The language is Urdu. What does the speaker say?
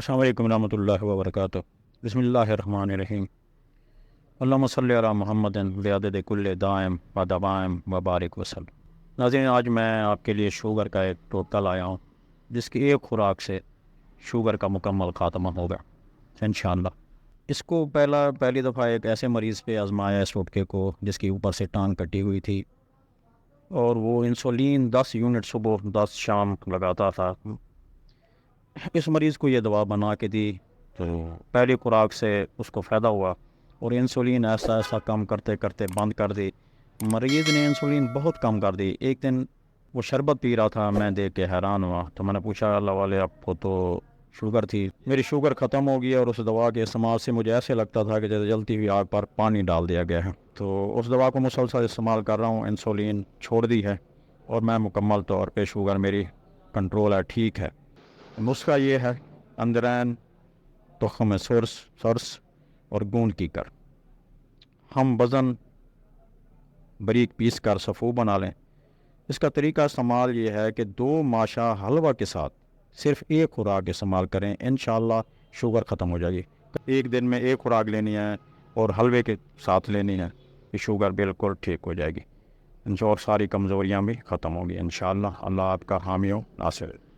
السلام علیکم ورحمۃ اللہ وبرکاتہ۔ بسم اللہ الرحمن الرحیم۔ اللہم صلی علی محمد بعدد کل دائم و دوائم و بارک وسلم۔ ناظرین، آج میں آپ کے لیے شوگر کا ایک ٹوٹکا لایا ہوں جس کی ایک خوراک سے شوگر کا مکمل خاتمہ ہوگا انشاءاللہ۔ اس کو پہلی دفعہ ایک ایسے مریض پہ آزمایا اس ٹوٹکے کو جس کی اوپر سے ٹانگ کٹی ہوئی تھی، اور وہ انسولین 10 یونٹ صبح 10 شام لگاتا تھا۔ اس مریض کو یہ دوا بنا کے دی تو پہلی خوراک سے اس کو فائدہ ہوا، اور انسولین ایسا کم کرتے کرتے بند کر دی۔ مریض نے انسولین بہت کم کر دی۔ ایک دن وہ شربت پی رہا تھا، میں دیکھ کے حیران ہوا، تو میں نے پوچھا اللہ والے آپ کو تو شوگر تھی؟ میری شوگر ختم ہو گئی، اور اس دوا کے استعمال سے مجھے ایسے لگتا تھا کہ جیسے جلتی ہوئی آگ پر پانی ڈال دیا گیا ہے۔ تو اس دوا کو مسلسل استعمال کر رہا ہوں، انسولین چھوڑ دی ہے، اور میں مکمل طور پہ شوگر میری کنٹرول ہے، ٹھیک ہے۔ نسخہ یہ ہے: اندرین، تخم سرس اور گون کی کر۔ ہم وزن باریک پیس کر صفو بنا لیں۔ اس کا طریقہ استعمال یہ ہے کہ 2 ماشا حلوہ کے ساتھ صرف ایک خوراک استعمال کریں، انشاءاللہ شوگر ختم ہو جائے گی۔ ایک دن میں ایک خوراک لینی ہے اور حلوے کے ساتھ لینی ہے، یہ شوگر بالکل ٹھیک ہو جائے گی، اور ساری کمزوریاں بھی ختم ہوگی انشاءاللہ۔ اللہ آپ کا حامی و ناصر ہے۔